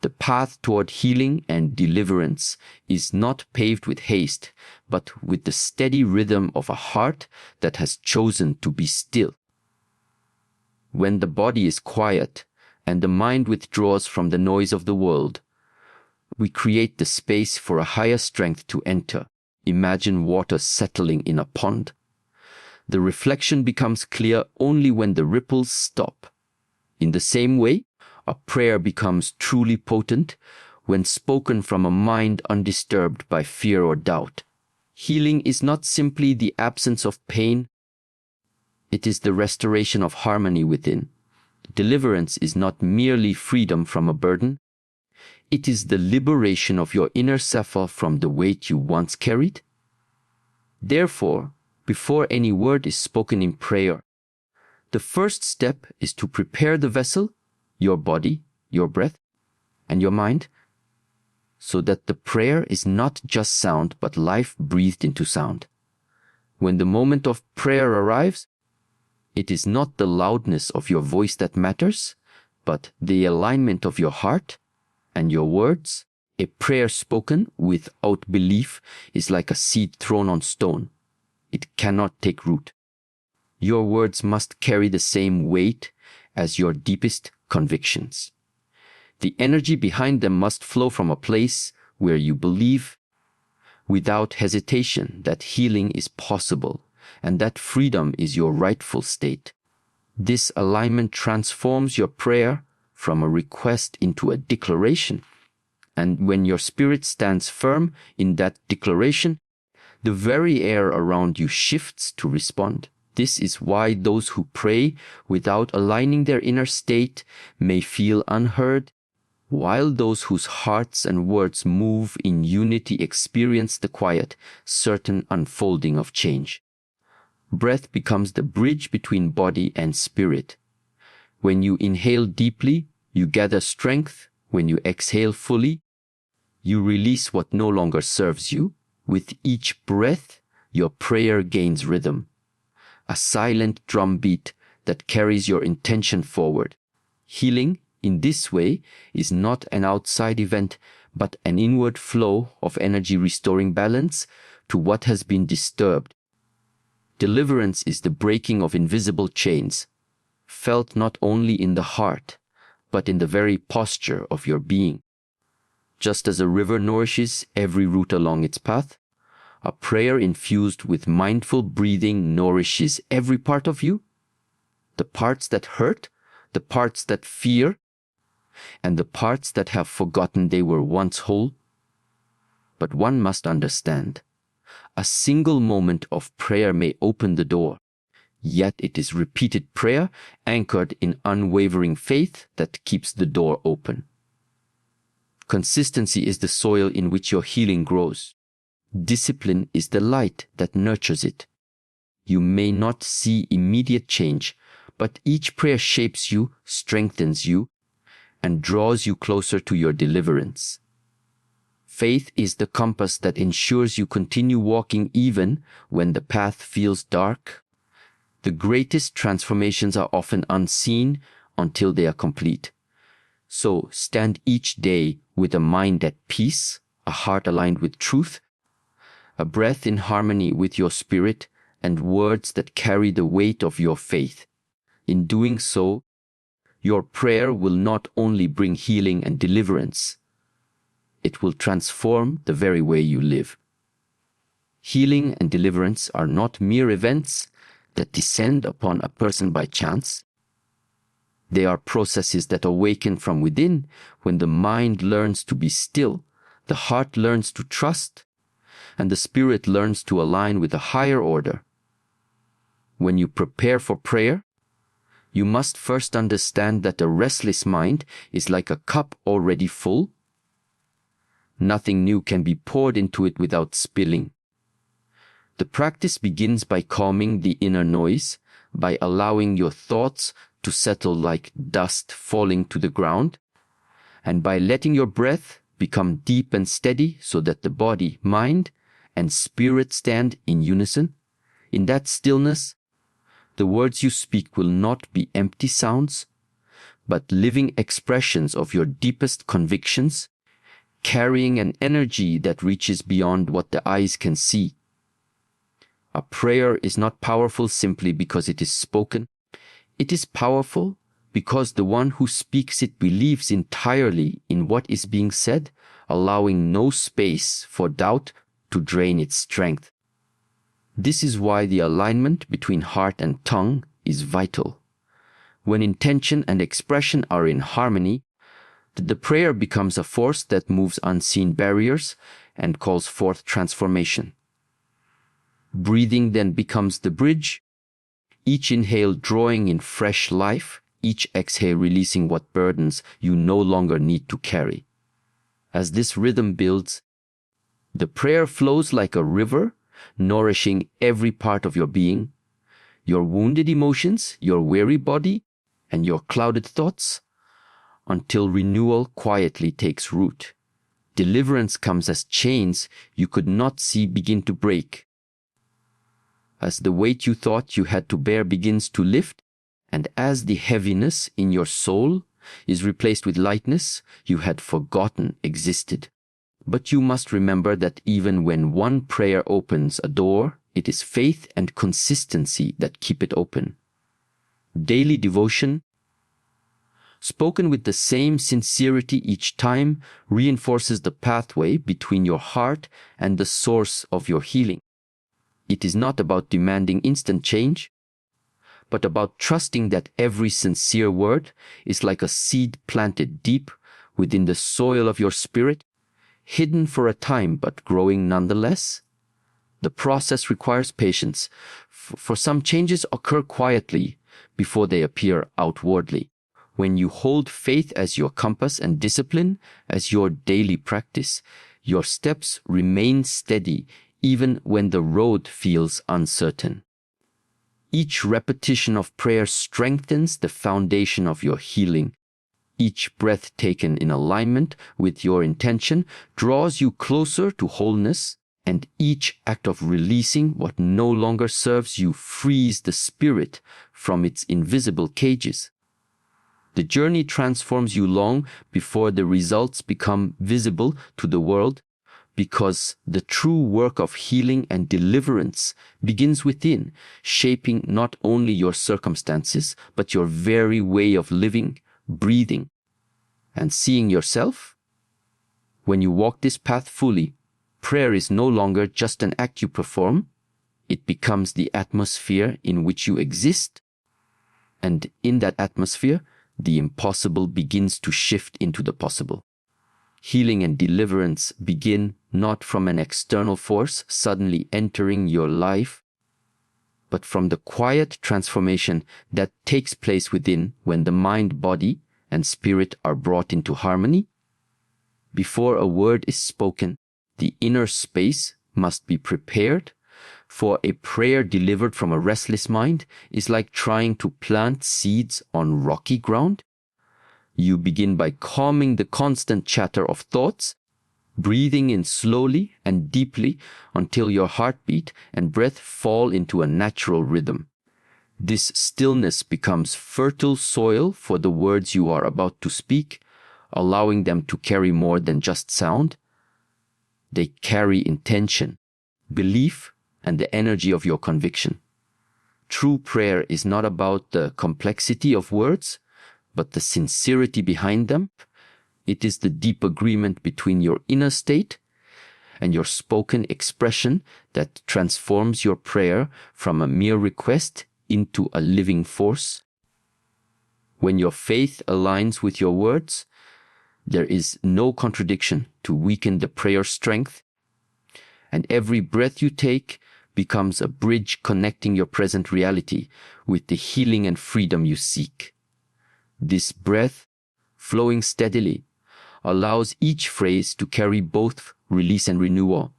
The path toward healing and deliverance is not paved with haste, but with the steady rhythm of a heart that has chosen to be still. When the body is quiet and the mind withdraws from the noise of the world, we create the space for a higher strength to enter. Imagine water settling in a pond. The reflection becomes clear only when the ripples stop. In the same way, a prayer becomes truly potent when spoken from a mind undisturbed by fear or doubt. Healing is not simply the absence of pain, it is the restoration of harmony within. Deliverance is not merely freedom from a burden, it is the liberation of your inner self from the weight you once carried. Therefore, before any word is spoken in prayer, the first step is to prepare the vessel, your body, your breath, and your mind, so that the prayer is not just sound but life breathed into sound. When the moment of prayer arrives, it is not the loudness of your voice that matters, but the alignment of your heart and your words. A prayer spoken without belief is like a seed thrown on stone. It cannot take root. Your words must carry the same weight as your deepest convictions. The energy behind them must flow from a place where you believe without hesitation that healing is possible and that freedom is your rightful state. This alignment transforms your prayer from a request into a declaration. And when your spirit stands firm in that declaration, the very air around you shifts to respond. This is why those who pray without aligning their inner state may feel unheard, while those whose hearts and words move in unity experience the quiet, certain unfolding of change. Breath becomes the bridge between body and spirit. When you inhale deeply, you gather strength. When you exhale fully, you release what no longer serves you. With each breath, your prayer gains rhythm, a silent drumbeat that carries your intention forward. Healing, in this way, is not an outside event, but an inward flow of energy restoring balance to what has been disturbed. Deliverance is the breaking of invisible chains, felt not only in the heart, but in the very posture of your being. Just as a river nourishes every root along its path, a prayer infused with mindful breathing nourishes every part of you, the parts that hurt, the parts that fear, and the parts that have forgotten they were once whole. But one must understand, a single moment of prayer may open the door, yet it is repeated prayer anchored in unwavering faith that keeps the door open. Consistency is the soil in which your healing grows. Discipline is the light that nurtures it. You may not see immediate change, but each prayer shapes you, strengthens you, and draws you closer to your deliverance. Faith is the compass that ensures you continue walking even when the path feels dark. The greatest transformations are often unseen until they are complete. So stand each day with a mind at peace, a heart aligned with truth, a breath in harmony with your spirit, and words that carry the weight of your faith. In doing so, your prayer will not only bring healing and deliverance, it will transform the very way you live. Healing and deliverance are not mere events that descend upon a person by chance. They are processes that awaken from within when the mind learns to be still, the heart learns to trust, and the spirit learns to align with a higher order. When you prepare for prayer, you must first understand that a restless mind is like a cup already full. Nothing new can be poured into it without spilling. The practice begins by calming the inner noise, by allowing your thoughts to settle like dust falling to the ground, and by letting your breath become deep and steady so that the body, mind, and spirit stand in unison. In that stillness, the words you speak will not be empty sounds, but living expressions of your deepest convictions, carrying an energy that reaches beyond what the eyes can see. A prayer is not powerful simply because it is spoken. It is powerful because the one who speaks it believes entirely in what is being said, allowing no space for doubt to drain its strength. This is why the alignment between heart and tongue is vital. When intention and expression are in harmony, the prayer becomes a force that moves unseen barriers and calls forth transformation. Breathing then becomes the bridge, each inhale drawing in fresh life, each exhale releasing what burdens you no longer need to carry. As this rhythm builds, the prayer flows like a river, nourishing every part of your being, your wounded emotions, your weary body, and your clouded thoughts, until renewal quietly takes root. Deliverance comes as chains you could not see begin to break. As the weight you thought you had to bear begins to lift, and as the heaviness in your soul is replaced with lightness you had forgotten existed. But you must remember that even when one prayer opens a door, it is faith and consistency that keep it open. Daily devotion, spoken with the same sincerity each time, reinforces the pathway between your heart and the source of your healing. It is not about demanding instant change, but about trusting that every sincere word is like a seed planted deep within the soil of your spirit, hidden for a time but growing nonetheless. The process requires patience, for some changes occur quietly before they appear outwardly. When you hold faith as your compass and discipline as your daily practice, your steps remain steady even when the road feels uncertain. Each repetition of prayer strengthens the foundation of your healing. Each breath taken in alignment with your intention draws you closer to wholeness, and each act of releasing what no longer serves you frees the spirit from its invisible cages. The journey transforms you long before the results become visible to the world, because the true work of healing and deliverance begins within, shaping not only your circumstances, but your very way of living, breathing, and seeing yourself. When you walk this path fully, prayer is no longer just an act you perform, it becomes the atmosphere in which you exist, and in that atmosphere, the impossible begins to shift into the possible. Healing and deliverance begin not from an external force suddenly entering your life, but from the quiet transformation that takes place within when the mind, body, and spirit are brought into harmony. Before a word is spoken, the inner space must be prepared, for a prayer delivered from a restless mind is like trying to plant seeds on rocky ground. You begin by calming the constant chatter of thoughts, breathing in slowly and deeply until your heartbeat and breath fall into a natural rhythm. This stillness becomes fertile soil for the words you are about to speak, allowing them to carry more than just sound. They carry intention, belief, and the energy of your conviction. True prayer is not about the complexity of words, but the sincerity behind them. It is the deep agreement between your inner state and your spoken expression that transforms your prayer from a mere request into a living force. When your faith aligns with your words, there is no contradiction to weaken the prayer strength, and every breath you take becomes a bridge connecting your present reality with the healing and freedom you seek. This breath, flowing steadily, allows each phrase to carry both release and renewal,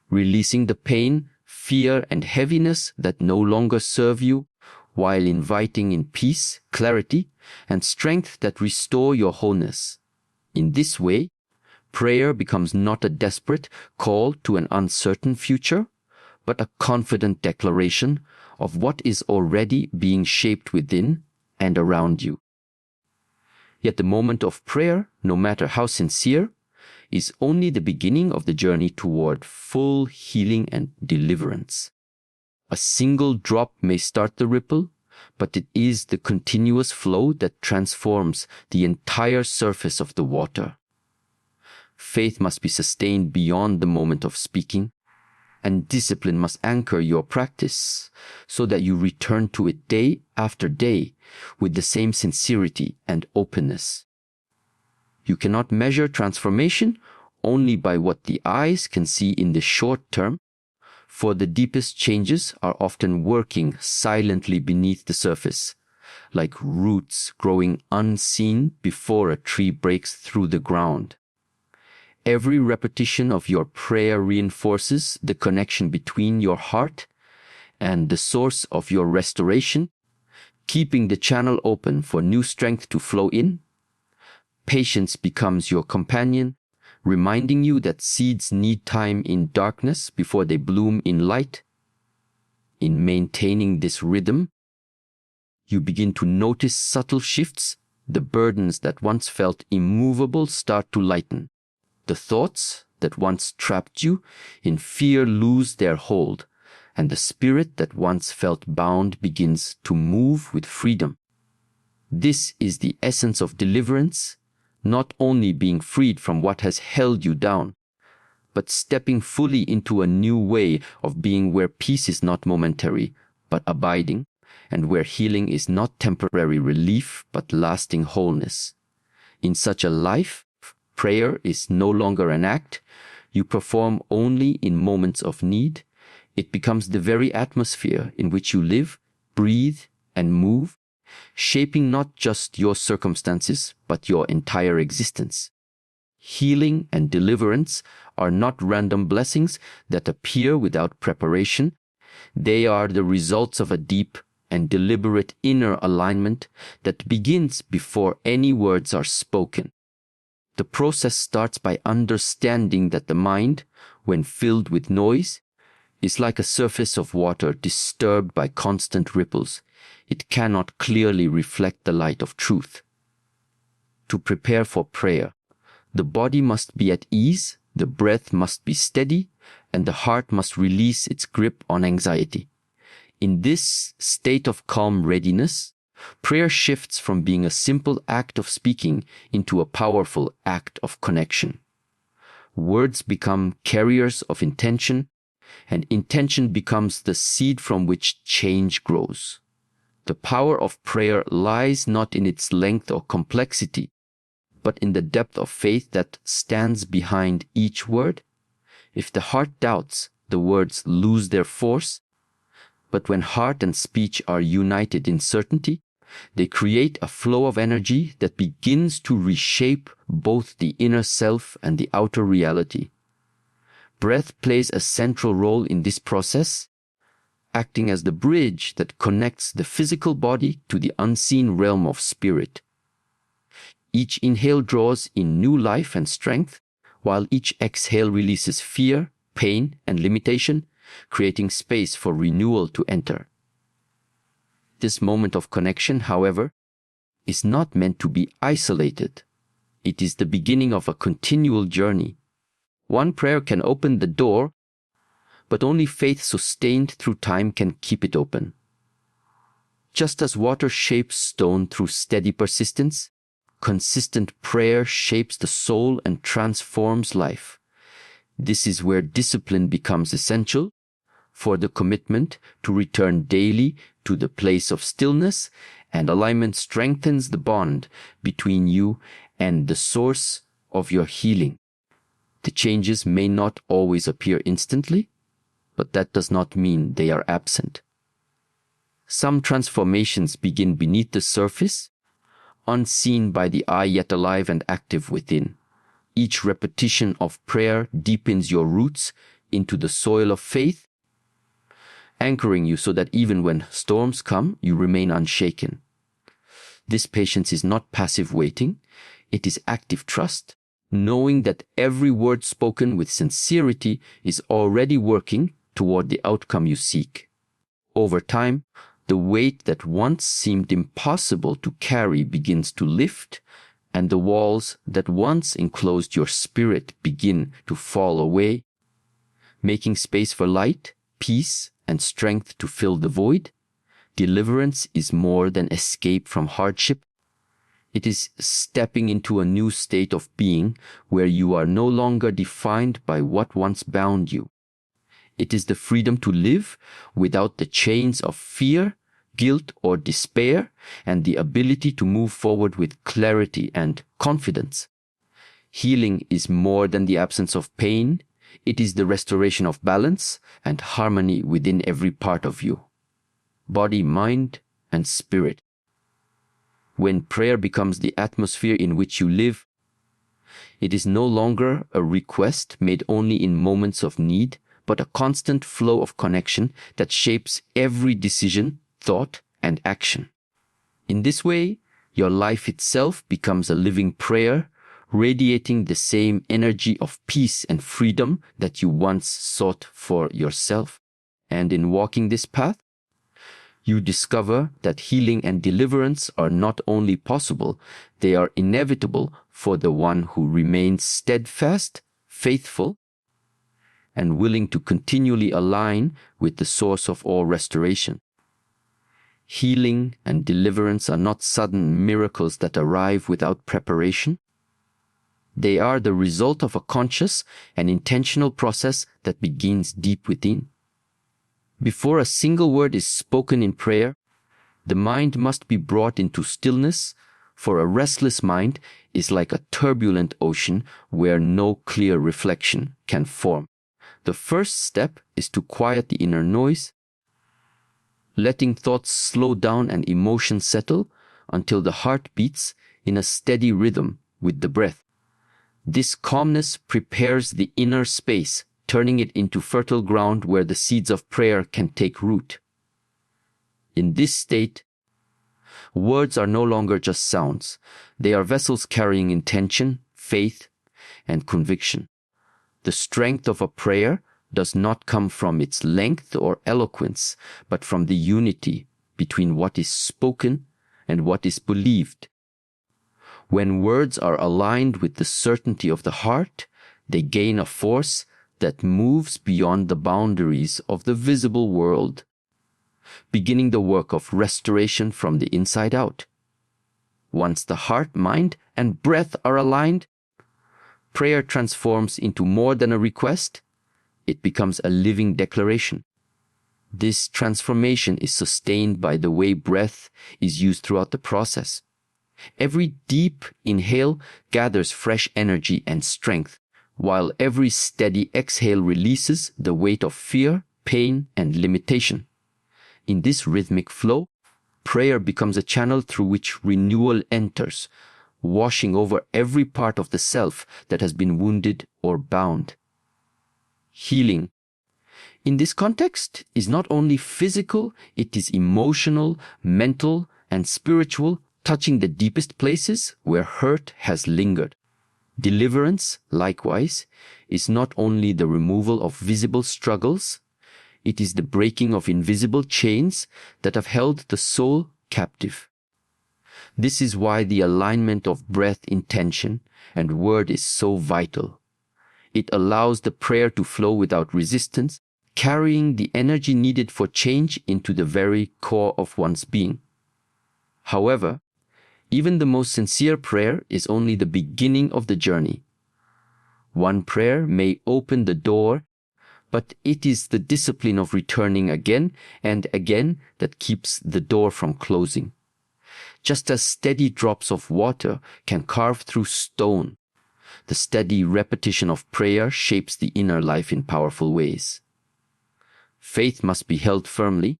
releasing the pain, fear, and heaviness that no longer serve you, while inviting in peace, clarity, and strength that restore your wholeness. In this way, prayer becomes not a desperate call to an uncertain future, but a confident declaration of what is already being shaped within and around you. Yet the moment of prayer, no matter how sincere, is only the beginning of the journey toward full healing and deliverance. A single drop may start the ripple, but it is the continuous flow that transforms the entire surface of the water. Faith must be sustained beyond the moment of speaking, and discipline must anchor your practice so that you return to it day after day with the same sincerity and openness. You cannot measure transformation only by what the eyes can see in the short term, for the deepest changes are often working silently beneath the surface, like roots growing unseen before a tree breaks through the ground. Every repetition of your prayer reinforces the connection between your heart and the source of your restoration, keeping the channel open for new strength to flow in. Patience becomes your companion, reminding you that seeds need time in darkness before they bloom in light. In maintaining this rhythm, you begin to notice subtle shifts. The burdens that once felt immovable start to lighten. The thoughts that once trapped you in fear lose their hold, and the spirit that once felt bound begins to move with freedom. This is the essence of deliverance, not only being freed from what has held you down, but stepping fully into a new way of being where peace is not momentary, but abiding, and where healing is not temporary relief, but lasting wholeness. In such a life, prayer is no longer an act you perform only in moments of need. It becomes the very atmosphere in which you live, breathe, and move, shaping not just your circumstances, but your entire existence. Healing and deliverance are not random blessings that appear without preparation. They are the results of a deep and deliberate inner alignment that begins before any words are spoken. The process starts by understanding that the mind, when filled with noise, is like a surface of water disturbed by constant ripples. It cannot clearly reflect the light of truth. To prepare for prayer, the body must be at ease, the breath must be steady, and the heart must release its grip on anxiety. In this state of calm readiness, prayer shifts from being a simple act of speaking into a powerful act of connection. Words become carriers of intention, and intention becomes the seed from which change grows. The power of prayer lies not in its length or complexity, but in the depth of faith that stands behind each word. If the heart doubts, the words lose their force, but when heart and speech are united in certainty, they create a flow of energy that begins to reshape both the inner self and the outer reality. Breath plays a central role in this process, acting as the bridge that connects the physical body to the unseen realm of spirit. Each inhale draws in new life and strength, while each exhale releases fear, pain, and limitation, creating space for renewal to enter. This moment of connection, however, is not meant to be isolated. It is the beginning of a continual journey. One prayer can open the door, but only faith sustained through time can keep it open. Just as water shapes stone through steady persistence, consistent prayer shapes the soul and transforms life. This is where discipline becomes essential, for the commitment to return daily to the place of stillness, and alignment strengthens the bond between you and the source of your healing. The changes may not always appear instantly, but that does not mean they are absent. Some transformations begin beneath the surface, unseen by the eye yet alive and active within. Each repetition of prayer deepens your roots into the soil of faith, anchoring you so that even when storms come, you remain unshaken. This patience is not passive waiting, it is active trust, knowing that every word spoken with sincerity is already working toward the outcome you seek. Over time, the weight that once seemed impossible to carry begins to lift, and the walls that once enclosed your spirit begin to fall away, making space for light, peace, and strength to fill the void. Deliverance is more than escape from hardship. It is stepping into a new state of being where you are no longer defined by what once bound you. It is the freedom to live without the chains of fear, guilt, or despair, and the ability to move forward with clarity and confidence. Healing is more than the absence of pain. It is the restoration of balance and harmony within every part of you, body, mind, and spirit. When prayer becomes the atmosphere in which you live, it is no longer a request made only in moments of need, but a constant flow of connection that shapes every decision, thought, and action. In this way, your life itself becomes a living prayer, radiating the same energy of peace and freedom that you once sought for yourself. And in walking this path, you discover that healing and deliverance are not only possible, they are inevitable for the one who remains steadfast, faithful, and willing to continually align with the source of all restoration. Healing and deliverance are not sudden miracles that arrive without preparation. They are the result of a conscious and intentional process that begins deep within. Before a single word is spoken in prayer, the mind must be brought into stillness, for a restless mind is like a turbulent ocean where no clear reflection can form. The first step is to quiet the inner noise, letting thoughts slow down and emotions settle until the heart beats in a steady rhythm with the breath. This calmness prepares the inner space, turning it into fertile ground where the seeds of prayer can take root. In this state, words are no longer just sounds. They are vessels carrying intention, faith, and conviction. The strength of a prayer does not come from its length or eloquence, but from the unity between what is spoken and what is believed. When words are aligned with the certainty of the heart, they gain a force that moves beyond the boundaries of the visible world, beginning the work of restoration from the inside out. Once the heart, mind, and breath are aligned, prayer transforms into more than a request. It becomes a living declaration. This transformation is sustained by the way breath is used throughout the process. Every deep inhale gathers fresh energy and strength, while every steady exhale releases the weight of fear, pain, and limitation. In this rhythmic flow, prayer becomes a channel through which renewal enters, washing over every part of the self that has been wounded or bound. Healing, in this context, is not only physical, it is emotional, mental, and spiritual, touching the deepest places where hurt has lingered. Deliverance, likewise, is not only the removal of visible struggles, it is the breaking of invisible chains that have held the soul captive. This is why the alignment of breath, intention, and word is so vital. It allows the prayer to flow without resistance, carrying the energy needed for change into the very core of one's being. However, even the most sincere prayer is only the beginning of the journey. One prayer may open the door, but it is the discipline of returning again and again that keeps the door from closing. Just as steady drops of water can carve through stone, the steady repetition of prayer shapes the inner life in powerful ways. Faith must be held firmly,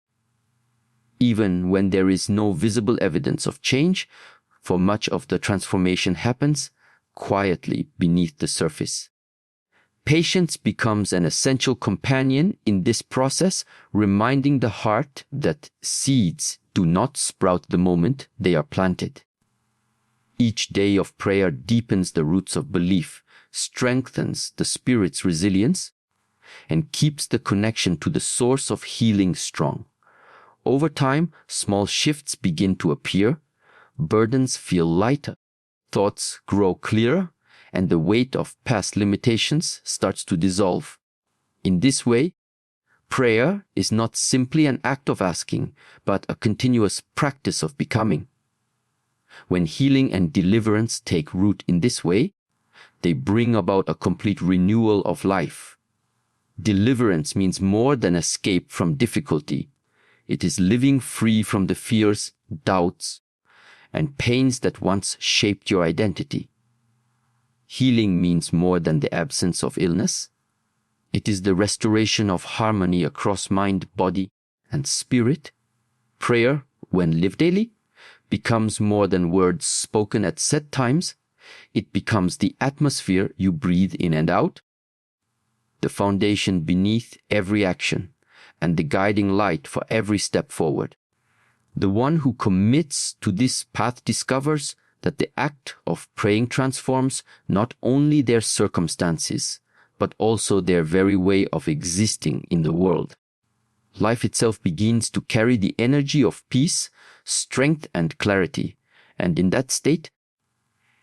even when there is no visible evidence of change, for much of the transformation happens quietly beneath the surface. Patience becomes an essential companion in this process, reminding the heart that seeds do not sprout the moment they are planted. Each day of prayer deepens the roots of belief, strengthens the spirit's resilience, and keeps the connection to the source of healing strong. Over time, small shifts begin to appear, burdens feel lighter, thoughts grow clearer, and the weight of past limitations starts to dissolve. In this way, prayer is not simply an act of asking, but a continuous practice of becoming. When healing and deliverance take root in this way, they bring about a complete renewal of life. Deliverance means more than escape from difficulty. It is living free from the fears, doubts, and pains that once shaped your identity. Healing means more than the absence of illness. It is the restoration of harmony across mind, body, and spirit. Prayer, when lived daily, becomes more than words spoken at set times. It becomes the atmosphere you breathe in and out, the foundation beneath every action, and the guiding light for every step forward. The one who commits to this path discovers that the act of praying transforms not only their circumstances, but also their very way of existing in the world. Life itself begins to carry the energy of peace, strength, and clarity, and in that state,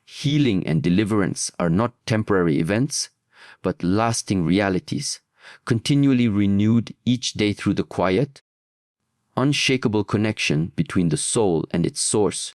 healing and deliverance are not temporary events, but lasting realities, continually renewed each day through the quiet, unshakable connection between the soul and its source,